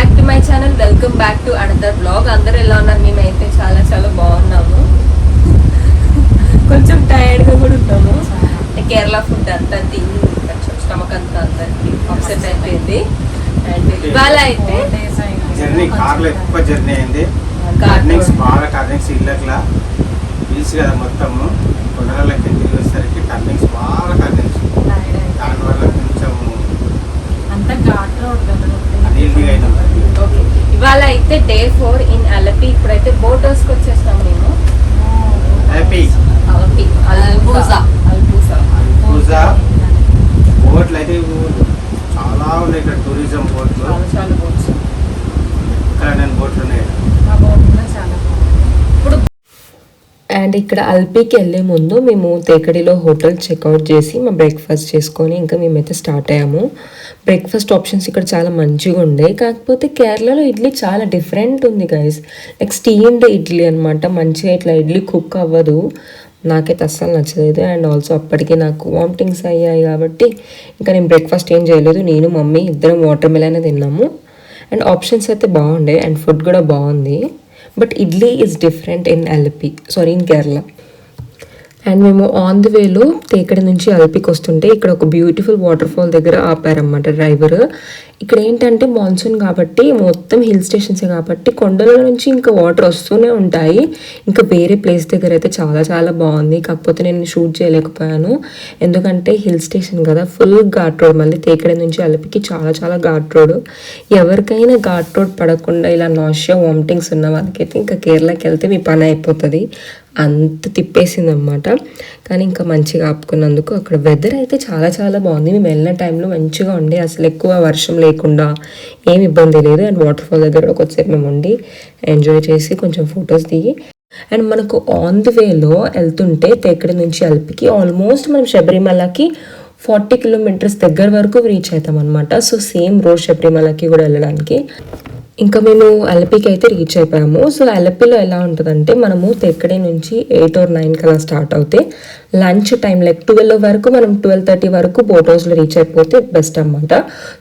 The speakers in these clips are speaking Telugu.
Back to my channel, welcome back to another blog. అందరూ ఎలా ఉన్నారు? మేమైతే చాలా చాలా బాగున్నాము. కొంచెం టైర్డ్గా కూడా ఉన్నాము. కేరళ ఫుడ్ అంతా తిని కొంచెం స్టమక్ అంతా అందరికి అప్సెట్ అయిపోయింది. అండ్ ఇవాళ అయితే జర్నీ కార్లో ఎక్కువ జర్నీ అయింది. టర్నింగ్స్ బాగా టర్నింగ్స్ ఇళ్ళట్లా హిల్స్ కదా మొత్తము కొండలకి తిరిగి వచ్చేసరికి టర్నింగ్స్ బాగా టర్నింగ్స్ దానివల్ల కొంచెం అంతా ఘాట్ రోడ్ అన్ఈజీగా అయినాం. ఓకే, ఇవాళ అయితే డే 4 ఇన్ అలపి. ఇప్పుడైతే బోట్ హౌస్కి వచ్చేస్తాం మేము. అల్బూజా బోట్లు అయితే చాలా ఉన్నాయి ఇక్కడ. టూరిజం బోట్లు చాలా బోట్స్, ఇక్కడ నేను బోట్లు ఉన్నాయి. అండ్ ఇక్కడ అల్పీకి వెళ్ళే ముందు మేము తేకడిలో హోటల్ చెక్అవుట్ చేసి మా బ్రేక్ఫాస్ట్ చేసుకొని ఇంకా మేమైతే స్టార్ట్ అయ్యాము. బ్రేక్ఫాస్ట్ ఆప్షన్స్ ఇక్కడ చాలా మంచిగా ఉండే. కాకపోతే కేరళలో ఇడ్లీ చాలా డిఫరెంట్ ఉంది గైస్. లైక్ స్టీమ్డ్ ఇడ్లీ అనమాట. మంచిగా ఇట్లా ఇడ్లీ కుక్ అవ్వదు. నాకైతే అస్సలు నచ్చలేదు. అండ్ ఆల్సో అప్పటికే నాకు వామిటింగ్స్ అయ్యాయి కాబట్టి ఇంకా నేను బ్రేక్ఫాస్ట్ ఏం చేయలేదు. నేను మమ్మీ ఇద్దరం వాటర్ మిలన్ తిన్నాము. అండ్ ఆప్షన్స్ అయితే బాగుండే అండ్ ఫుడ్ కూడా బాగుంది. But idli is different in in Kerala. And మేము ఆన్ ది వేలో తేకడి నుంచి అల్పికి వస్తుంటే ఇక్కడ ఒక బ్యూటిఫుల్ వాటర్ ఫాల్ దగ్గర ఆపారన్నమాట డ్రైవర్. ఇక్కడ ఏంటంటే మాన్సూన్ కాబట్టి మొత్తం హిల్ స్టేషన్సే కాబట్టి కొండల నుంచి ఇంకా వాటర్ వస్తూనే ఉంటాయి. ఇంకా వేరే ప్లేస్ దగ్గర అయితే చాలా చాలా బాగుంది. కాకపోతే నేను షూట్ చేయలేకపోయాను ఎందుకంటే హిల్ స్టేషన్ కదా, ఫుల్ ఘాట్ రోడ్. మళ్ళీ తేకడి నుంచి అలపికి చాలా చాలా ఘాట్ రోడ్. ఎవరికైనా ఘాట్ రోడ్ పడకుండా ఇలా నాషియా వామిటింగ్స్ ఉన్న వాళ్ళకైతే ఇంకా కేరళకి వెళ్తే మీ పని అయిపోతుంది. అంత తిప్పేసింది అనమాట. కానీ ఇంకా మంచిగా ఆపుకున్నందుకు అక్కడ వెదర్ అయితే చాలా చాలా బాగుంది. మేము వెళ్ళిన టైంలో మంచిగా ఉండే, అసలు ఎక్కువ వర్షం లేకుండా ఏమి ఇబ్బంది లేదు. అండ్ వాటర్ ఫాల్ దగ్గర కూడా కొద్దిసేపు మేము ఉండి ఎంజాయ్ చేసి కొంచెం ఫొటోస్ దిగి అండ్ మనకు ఆన్ ది వేలో వెళ్తుంటే తేకడి నుంచి అల్పికి ఆల్మోస్ట్ మనం శబరిమలకి 40 కిలోమీటర్స్ దగ్గర వరకు రీచ్ అవుతాం అనమాట. సో సేమ్ రోడ్ శబరిమలకి కూడా వెళ్ళడానికి. ఇంకా మేము అలపికి అయితే రీచ్ అయిపోయాము. సో అలపిలో ఎలా ఉంటుందంటే మనము తెక్కడి నుంచి 8 or 9 కలా స్టార్ట్ అవుతే లంచ్ టైం లైక్ 12 వరకు మనం 12:30 వరకు బోట్ హౌస్లో రీచ్ అయిపోతే బెస్ట్ అనమాట.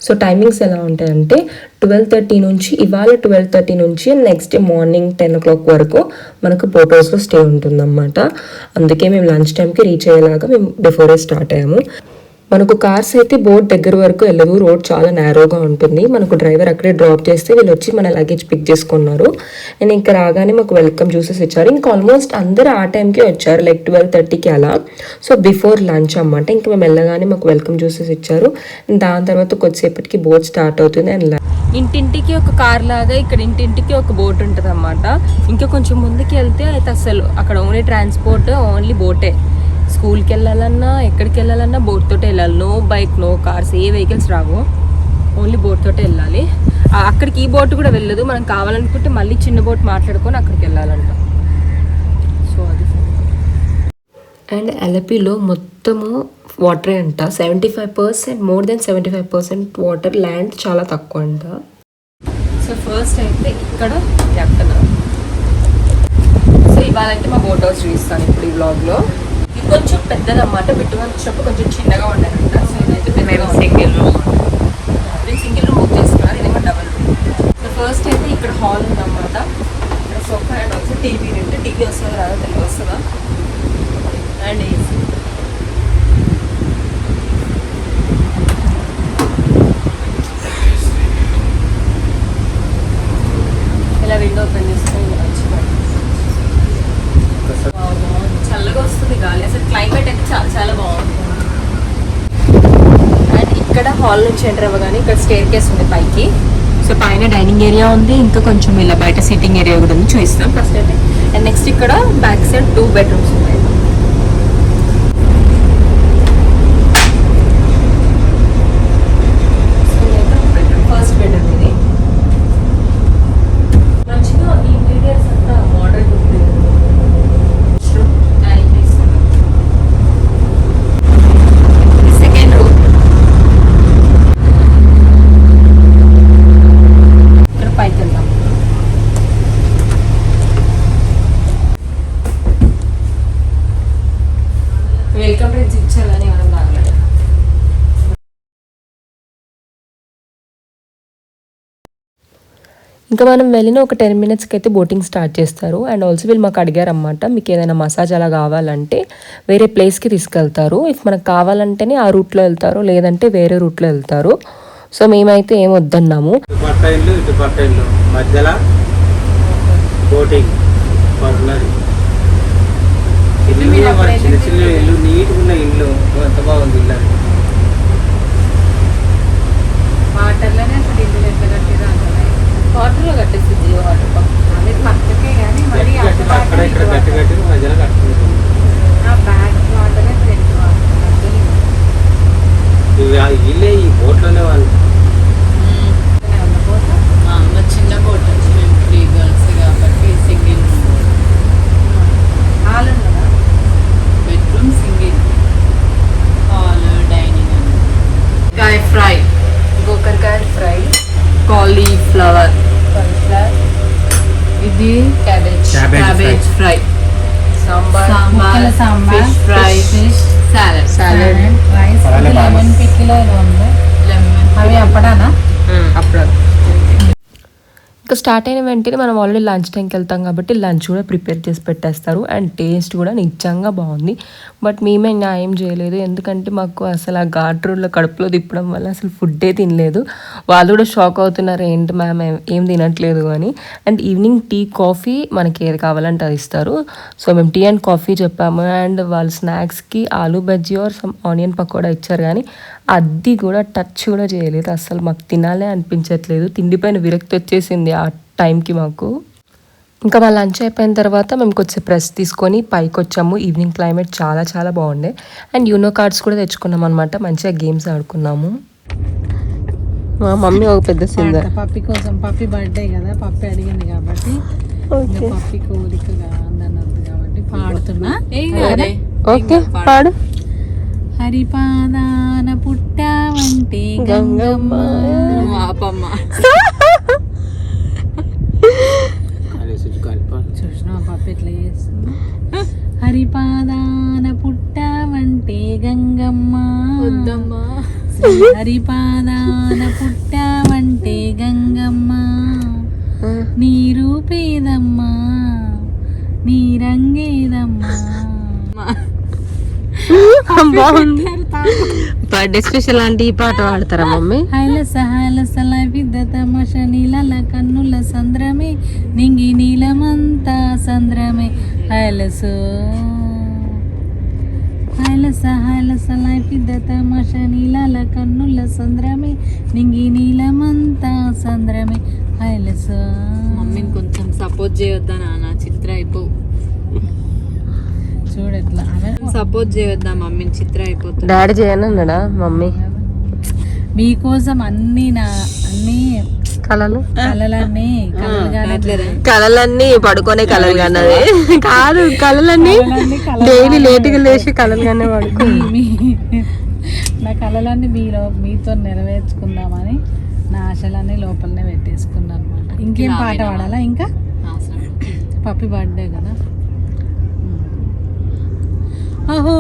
సో టైమింగ్స్ ఎలా ఉంటాయంటే 12:30 నుంచి ఇవాళ 12:30 నుంచి నెక్స్ట్ డే మార్నింగ్ 10 o'clock వరకు మనకు బోట్ హౌస్లో స్టే ఉంటుందన్నమాట. అందుకే మేము లంచ్ టైంకి రీచ్ అయ్యేలాగా మేము బిఫోరే స్టార్ట్ అయ్యాము. మనకు కార్స్ అయితే బోట్ దగ్గర వరకు వెళ్ళదు. రోడ్ చాలా నేరోగా ఉంటుంది. మనకు డ్రైవర్ అక్కడే డ్రాప్ చేస్తే వీళ్ళు వచ్చి మన లగేజ్ పిక్ చేసుకున్నారు. అండ్ ఇంకా రాగానే మాకు వెల్కమ్ జ్యూసెస్ ఇచ్చారు. ఇంకా ఆల్మోస్ట్ అందరూ ఆ టైంకే వచ్చారు, లైక్ 12:30కి అలా. సో బిఫోర్ లంచ్ అన్నమాట. ఇంకా మేము వెళ్ళగానే మాకు వెల్కమ్ జ్యూసెస్ ఇచ్చారు. దాని తర్వాత కొద్దిసేపటికి బోట్ స్టార్ట్ అవుతుంది. అండ్ ఇంటింటికి ఒక కార్ లాగా ఇక్కడ ఇంటింటికి ఒక బోట్ ఉంటుంది అన్నమాట. ఇంకా కొంచెం ముందుకు వెళ్తే అయితే అసలు అక్కడ ఓన్లీ ట్రాన్స్పోర్ట్, ఓన్లీ బోటే. స్కూల్కి వెళ్ళాలన్నా ఎక్కడికి వెళ్ళాలన్నా బోట్ తోటే వెళ్ళాలి. నో బైక్, నో కార్స్, ఏ వెహికల్స్ రావు. ఓన్లీ బోట్ తోటే వెళ్ళాలి. అక్కడికి ఈ బోట్ కూడా వెళ్ళదు. మనం కావాలనుకుంటే మళ్ళీ చిన్న బోట్ మాట్లాడుకొని అక్కడికి వెళ్ళాలంట. సో అది. అండ్ అలపిలో మొత్తము వాటరే అంట. 75%, మోర్ దెన్ 75% వాటర్. ల్యాండ్ చాలా తక్కువ అంట. సో ఫస్ట్ అయితే ఇక్కడ కెప్టెన్. సో ఇవాళ అయితే మా బోట్ హౌస్ చూపిస్తాను ఇప్పుడు ఈ వ్లాగ్లో. ఇది కొంచెం పెద్దదన్నమాట. పెట్టుకొని వచ్చినప్పుడు కొంచెం చిన్నగా ఉండాలంట. సో ఇదైతే మేము సింగిల్ రూమ్ బుక్ చేసుకున్నారు. ఇదేమో డబుల్ రూమ్. సో ఫస్ట్ అయితే ఇక్కడ హాల్ ఉందన్నమాట. ఇక్కడ సోఫా అండ్ ఆల్సో టీవీ ఉంటే టీవీ వస్తుందా రాదో తెలియ వస్తుందా. And AC. ఇలా విండో ఓపెన్ చేసుకొని చల్లగా వస్తుంది గాలి. అసలు క్లైమేట్ అయితే చాలా చాలా బాగుంది. అండ్ ఇక్కడ హాల్ నుంచి ఎంటర్ అవ్వగానే ఇక్కడ స్టేర్ కేస్ ఉంది పైకి. సో పైన డైనింగ్ ఏరియా ఉంది. ఇంకా కొంచెం ఇలా బయట సిట్టింగ్ ఏరియా కూడా ఉంది, చూపిస్తాం ఫస్ట్ అయితే. అండ్ నెక్స్ట్ ఇక్కడ బ్యాక్ సైడ్ 2 bedrooms ఉన్నాయి. ఫస్ట్ బెడ్రూమ్ ఇది. మంచిగా ఇంటీరియర్స్ అంతా మోడర్న్ ఉంది. పైకి 2 ఇంకా మనం వెళ్ళిన ఒక 10 minutesకి అయితే బోటింగ్ స్టార్ట్ చేస్తారు. అండ్ ఆల్సో వీళ్ళు మాకు అడిగారు అన్నమాట, మీకు ఏదైనా మసాజ్ అలా కావాలంటే వేరే ప్లేస్కి తీసుకెళ్తారు. ఇఫ్ మనకు కావాలంటేనే ఆ రూట్లో వెళ్తారు, లేదంటే వేరే రూట్లో వెళ్తారు. సో మేమైతే ఏం వద్దన్నాము. ఇటు పట్ట ఇల్లు మధ్యలో బోటింగ్ చిన్న చిన్న ఇల్లు, నీట్గా ఉన్న ఇల్లు, ఎంత బాగుంది ఇల్లు అది. వాటర్లోనే అసలు ఇల్లు ఎట్లా కట్టిరా వాటర్లో కట్టేసి జియో వాటర్ అదే పక్కకే కానీ మరి అక్కడ ఇక్కడ కట్టి కట్టి మధ్యలో కట్టుకుంటుంది. బ్యాక్ వాటరే ఫ్రంట్ వాటర్ ఇల్లే ఈ బోట్లోనే వాళ్ళు చిన్న బోట్ 3 girls కాబట్టి సింగిల్ హాల్ ఉన్నదా బెడ్రూమ్, సింగిల్ హాల్, డైనింగ్. కాయ ఫ్రై, గోకరకాయ ఫ్రై, కాలీఫ్లవర్ ఇది cabbage fry, sambar, fish fry, salad, rice, lemon pickle ఉంది. అవి అప్పడానా? అప్పుడు ఇంకా స్టార్ట్ అయిన వెంటనే మనం ఆల్రెడీ లంచ్ టైంకి వెళ్తాం కాబట్టి లంచ్ కూడా ప్రిపేర్ చేసి పెట్టేస్తారు. అండ్ టేస్ట్ కూడా నిజంగా బాగుంది. బట్ మేమే న్యాయం చేయలేదు, ఎందుకంటే మాకు అసలు ఆ ఘాట్ రోడ్లో కడుపులో తిప్పడం వల్ల అసలు ఫుడ్డే తినలేదు. వాళ్ళు కూడా షాక్ అవుతున్నారు, ఏంటి మ్యామ్ ఏం తినట్లేదు అని. అండ్ ఈవినింగ్ టీ, కాఫీ మనకి ఏది కావాలంటే అది ఇస్తారు. సో మేము టీ అండ్ కాఫీ చెప్పాము. అండ్ వాళ్ళు స్నాక్స్కి aloo bajji or some onion pakoda ఇచ్చారు, కానీ అది కూడా టచ్ కూడా చేయలేదు. అసలు మాకు తినాలే అనిపించట్లేదు, తిండిపైన విరక్తి వచ్చేసింది ఆ టైంకి మాకు. ఇంకా మా లంచ్ అయిపోయిన తర్వాత మేము కొంచెం ప్రెస్ తీసుకొని పైకి వచ్చాము. ఈవినింగ్ క్లైమేట్ చాలా చాలా బాగుండే. అండ్ యూనో కార్డ్స్ కూడా తెచ్చుకున్నాం అనమాట, మంచిగా గేమ్స్ ఆడుకున్నాము. మా మమ్మీ ఒక పెద్ద సింగర్. పప్పి కోసం, పప్పి బర్త్డే కదా, పప్పి అడిగింది కాబట్టి పప్పి కోరికగా అందన్నది కాబట్టి పాడుతున్నా. ఓకే పాడు. హరిపాదాన పుట్టావంటే గంగమ్మ. ఆపమ్మ చూసిన పప్పి ఎట్లా చేస్తుంది. హరిపాదాన పుట్టావంటే గంగమ్మ, హరిపాదాన పుట్టావంటే గంగమ్మ, నీ రూపేదమ్మా, నీ రంగేదమ్మా. బర్త్డే స్పెషల్ అంటే ఈ పాట పాడతారా మమ్మీ? హైలస హైలసల విద్ద తమష నీలల కన్నుల సంద్రమే, నింగి నీలమంతా సంద్రమే. హైలసు హైలస హైలసల విద్ద తమష నీలల కన్నుల సంద్రమే, నింగి నీలమంతా సంద్రమే. హైలసు. మమ్మీని కొంచెం సపోర్ట్ చేయొద్దా నాన్న, చిత్ర అయిపో చూడట్లా సపోర్ట్ చేయొద్దా మమ్మీని, చిత్ర అయిపోతుంది. డాడీ చేయనన్నాడా మమ్మీ? మీకోసం అన్ని కళలన్నీ పడుకునే కళలు కన్నది కాదు, కళలన్నీ డైలీ లేట్గా లేచి కళలు కనే పడుకో. నా కళలన్నీ మీతో నెరవేర్చుకుందామని నా ఆశలన్నీ లోపలనే పెట్టేసుకున్నా అనమాట. ఇంకేం పాట పాడాలా? ఇంకా పప్పి బర్త్డే కదా. అహో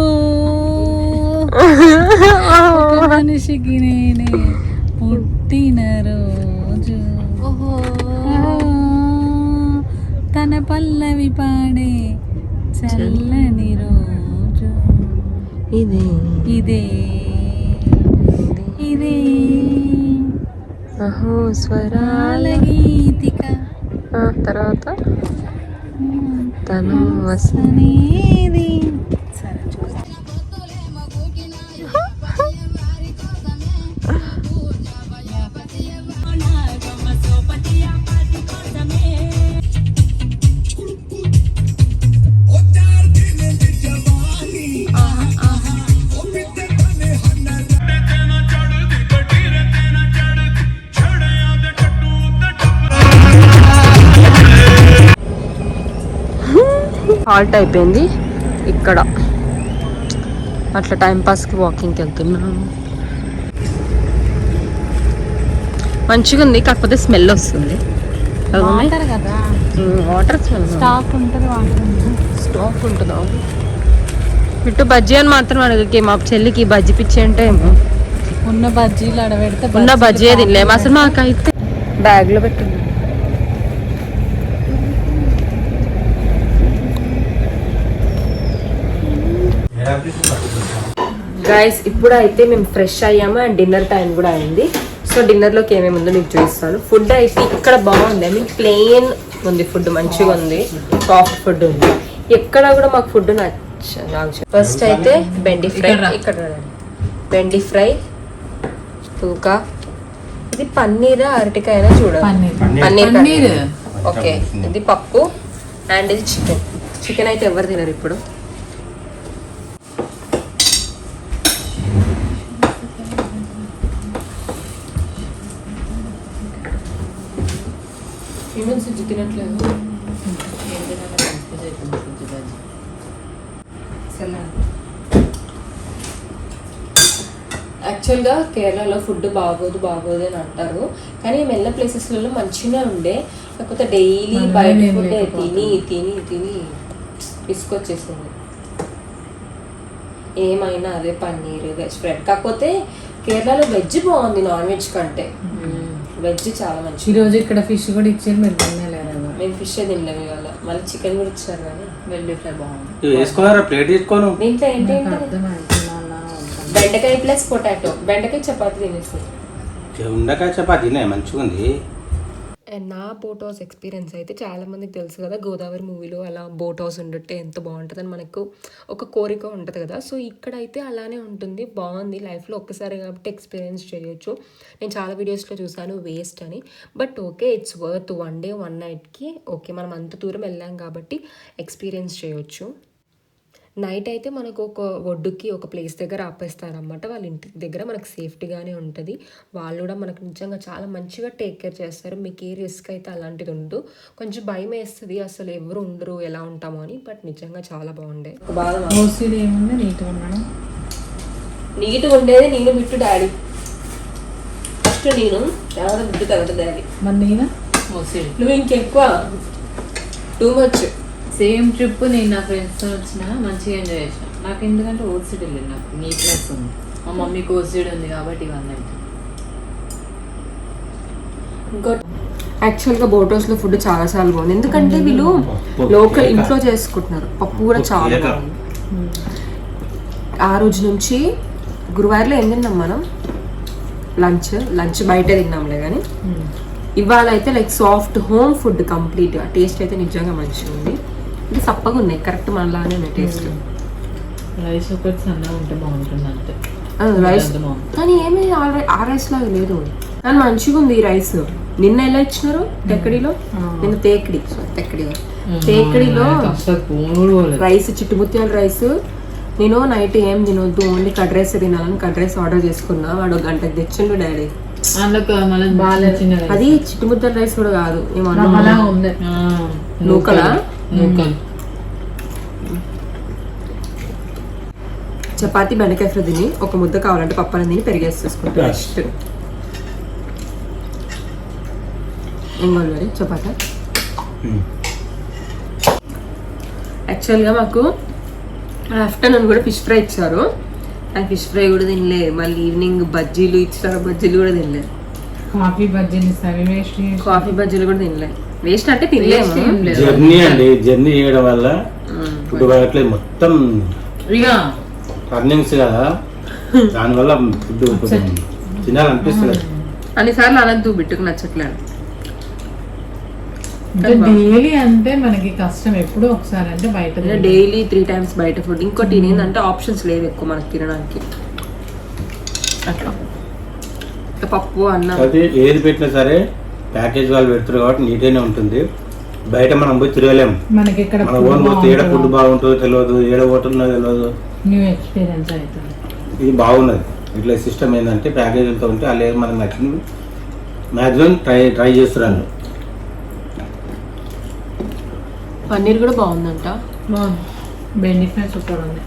మనిషికి నేనే పుట్టిన రోజు, తన పల్లవి పాడే చల్లని రోజు, ఇదే ఇదే ఇదే అహో స్వరాల గీతిక. తర్వాత తను వసనేది. హాల్ట్ అయిపోయింది ఇక్కడ, అట్లా టైంపాస్కి వాకింగ్కి వెళ్తున్నాను. మంచిగా ఉంది, కాకపోతే స్మెల్ వస్తుంది. Water smell. స్టాక్ ఉంటుందా? ఇటు బజ్జీ అని మాత్రం అడగకి, మా చెల్లికి బజ్జీ పిచ్చి అంటే ఉన్న బజ్జీలు అడబెడితే ఉన్న బజ్జీ తినలేము అసలు. మాకైతే బ్యాగ్లో పెట్టింది గైస్ ఇప్పుడైతే మేము ఫ్రెష్ అయ్యాము అండ్ డిన్నర్ టైం కూడా అయింది. సో డిన్నర్లోకి ఏమేమి ఉందో మీకు చూపిస్తాను. ఫుడ్ అయితే ఇక్కడ బాగుంది, ఐ మీన్ ప్లెయిన్ ఉంది, ఫుడ్ మంచిగా ఉంది, సాఫ్ట్ ఫుడ్ ఉంది. ఎక్కడ కూడా మాకు ఫుడ్ నాకు ఫస్ట్ అయితే బెండి ఫ్రై, ఇక్కడ బెండి ఫ్రై, తూకా, ఇది పన్నీర్ అరటికాయ చూడాలి, పన్నీర్. ఓకే, ఇది పప్పు అండ్ ఇది చికెన్. చికెన్ అయితే ఎవరు తినరు ఇప్పుడు. తినట్లేదు. యాక్చువల్గా కేరళలో ఫుడ్ బాగోదు అని అంటారు, కానీ మెల్ల ప్లేసెస్లలో మంచిగా ఉండే. కాకపోతే డైలీ బయట ఫుడ్ తిని తిని తిని తీసుకొచ్చేసింది. ఏమైనా అదే పన్నీర్, వెజ్ ఫ్రైడ్. కాకపోతే కేరళలో వెజ్ బాగుంది నాన్ వెజ్ కంటే. వెజ్ చాలా మంచి. ఈరోజు ఇక్కడ ఫిష్ కూడా ఇచ్చారు, మీరు తినలేరు. మేము ఫిష్ తినలేము ఇవాళ, మళ్ళీ చికెన్ కూడా ఇచ్చారు కానీ వెల్లి ఫ్రై బాగుంది. దీంట్లో ఏంటి బెండకాయ ప్లస్ పొటాటో, బెండకాయ చపాతి తినేసి. బెండకాయ చపాతీ మంచిగా ఉంది. అండ్ నా బోట్ హౌస్ ఎక్స్పీరియన్స్ అయితే చాలామందికి తెలుసు కదా, గోదావరి మూవీలో అలా బోట్ హౌస్ ఉంటే ఎంత బాగుంటుందని మనకు ఒక కోరిక ఉంటుంది కదా. సో ఇక్కడైతే అలానే ఉంటుంది, బాగుంది. లైఫ్లో ఒక్కసారి కాబట్టి ఎక్స్పీరియన్స్ చేయొచ్చు. నేను చాలా వీడియోస్లో చూసాను వేస్ట్ అని, but okay, it's worth 1 day 1 nightకి. ఓకే, మనం అంత దూరం వెళ్ళాం కాబట్టి ఎక్స్పీరియన్స్ చేయొచ్చు. నైట్ అయితే మనకు ఒక ఒడ్డుకి ఒక ప్లేస్ దగ్గర ఆపేస్తారనమాట. వాళ్ళ ఇంటి దగ్గర మనకు సేఫ్టీగానే ఉంటుంది. వాళ్ళు కూడా మనకు నిజంగా చాలా మంచిగా టేక్ కేర్ చేస్తారు. మీకు ఏ రిస్క్ అయితే అలాంటిది ఉండదు. కొంచెం భయం వేస్తుంది, అసలు ఎవరు ఉండరు ఎలా ఉంటామో అని, బట్ నిజంగా చాలా బాగుండే. నీట్గా ఉండేది నేను బిట్టు డాడీ. ఫస్ట్ నేను చాలా బిట్టు తర్వాత డాడీ. నువ్వు ఇంకెక్కువ టూ మచ్. సేమ్ ట్రిప్ నేను నా ఫ్రెండ్స్తో వచ్చిన మంచిగా ఎంజాయ్ చేసిన. నాకు ఎందుకంటే ఓసిడ్ వెళ్ళింది, నాకు నీట్నెస్ ఉంది. మా మమ్మీకి ఓసిడ్ ఉంది కాబట్టి ఇవన్నీ. ఇంకో యాక్చువల్గా బోట్ హౌస్లో ఫుడ్ చాలా బాగుంది, ఎందుకంటే వీళ్ళు లోకల్ ఇంట్లో చేసుకుంటున్నారు. పప్పు కూడా చాలా బాగుంది. ఆ రోజు నుంచి గురువారంలో ఏం తిన్నాం మనం, లంచ్ బయట తిన్నాంలే, కానీ ఇవాళ అయితే లైక్ సాఫ్ట్ హోమ్ ఫుడ్ కంప్లీట్గా. టేస్ట్ అయితే నిజంగా మంచిగా ఉంది. ఇది సప్పగా ఉన్నాయి, కరెక్ట్ మనలానే ఉన్నాయి టేస్ట్. రైస్ ఒకటి సన్నగా ఉంటే బాగుంటుంది అంతే. రైస్ కానీ ఏమీ ఆ రైస్ లాగా లేదు, కానీ మంచిగా ఉంది ఈ రైస్. నిన్న ఎలా ఇచ్చినారు తెక్కడిలో, నిన్న తేకడిలో రైస్ చిట్టుముత్యాల రైస్. నేను నైట్ ఏం తినొద్దు, ఓన్లీ కర్డ్ రైస్ తినాలని కర్డ్ రైస్ ఆర్డర్ చేసుకున్నా. వాడు 1 గంటకు తెచ్చిండు డాడీ. అది చిట్టుముత్యాల రైస్ కూడా కాదు, నూకలా. చపాతి బెండకాయ ఫ్రై తిని ఒక ముద్ద కావాలంటే పప్పని తిని పెరిగేసేసుకుంటా. నెక్స్ట్ ఏం కావాలి మరి చపాతి. యాక్చువల్గా మాకు ఆఫ్టర్నూన్ కూడా ఫిష్ ఫ్రై ఇచ్చారు, ఆ ఫిష్ ఫ్రై కూడా తినలే. మళ్ళీ ఈవినింగ్ బజ్జీలు ఇచ్చారు, బజ్జీలు కూడా తినలే. కాఫీ బజ్జీలు కూడా తినలే. వేస్ట్ అంటే తినలేము. జర్నీ చేయడం వల్ల ఫుడ్ బాగట్లేదు, మొత్తం టర్నింగ్స్ కదా, దానివల్ల ఫుడ్ తినాలనిపిస్తుంది. అన్నిసార్లు అనద్దు, బిట్టుకు నచ్చట్లేదు. డైలీ అంటే మనకి కష్టం, ఎప్పుడో ఒకసారి అంటే బయట. డైలీ 3 times బయట ఫుడ్. ఇంకోటి ఏంటంటే ఆప్షన్స్ లేవు ఎక్కువ మనకి తినడానికి. అట్లా పప్పు అన్నం ఏది పెట్టినా సరే ప్యాకేజ్ వాళ్ళు పెడతారు కాబట్టి నీట్గానే ఉంటుంది. బయట మనం పోయి తిరగలేము, మనకి ఇక్కడ మన ఓన్ పోతే ఏడ ఫుడ్ బాగుంటుందో తెలియదు, ఏడ పోతుందో తెలియదు. న్యూ ఎక్స్పీరియన్స్ అవుతుంది. ఇది బాగున్నది. ఇట్లా సిస్టమ్ ఏంటంటే ప్యాకేజీలతో ఉంటే వాళ్ళు ఏది మనకు నచ్చింది మ్యాక్సిమం ట్రై చేస్తున్నారు. పన్నీర్ కూడా బాగుందంట, బెండి ఫ్రై సూపర్ ఉంది.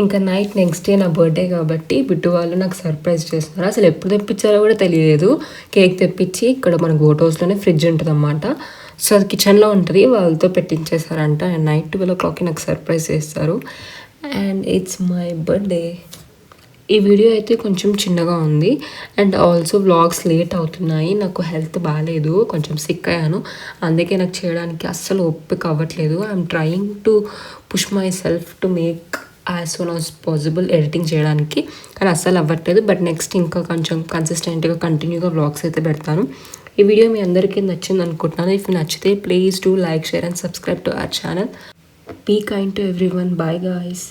ఇంకా నైట్ నెక్స్ట్ డే నా బర్త్డే కాబట్టి బిట్టు వాళ్ళు నాకు సర్ప్రైజ్ చేస్తున్నారు. అసలు ఎప్పుడు తెప్పించారో కూడా తెలియలేదు. కేక్ తెప్పించి ఇక్కడ మన బోట్ హౌస్లోనే ఫ్రిడ్జ్ ఉంటుంది అన్నమాట. సో అది కిచెన్లో ఉంటుంది, వాళ్ళతో పెట్టించేసారంట. అండ్ నైట్ 12 o'clock నాకు సర్ప్రైజ్ చేస్తారు. And it's my birthday. ఈ వీడియో అయితే కొంచెం చిన్నగా ఉంది అండ్ ఆల్సో వ్లాగ్స్ లేట్ అవుతున్నాయి. నాకు హెల్త్ బాగాలేదు, కొంచెం సిక్ అయ్యాను, అందుకే నాకు చేయడానికి అస్సలు ఓపిక అవ్వట్లేదు. I'm trying to push my self to make as soon as possible editing చేయడానికి, కానీ అస్సలు అవ్వట్లేదు. బట్ నెక్స్ట్ ఇంకా కొంచెం కన్సిస్టెంట్గా కంటిన్యూగా వ్లాగ్స్ అయితే పెడతాను. ఈ వీడియో మీ అందరికీ నచ్చింది అనుకుంటున్నాను. ఇఫ్ నచ్చితే please do like, share and subscribe to our channel. Be kind to everyone. Bye guys.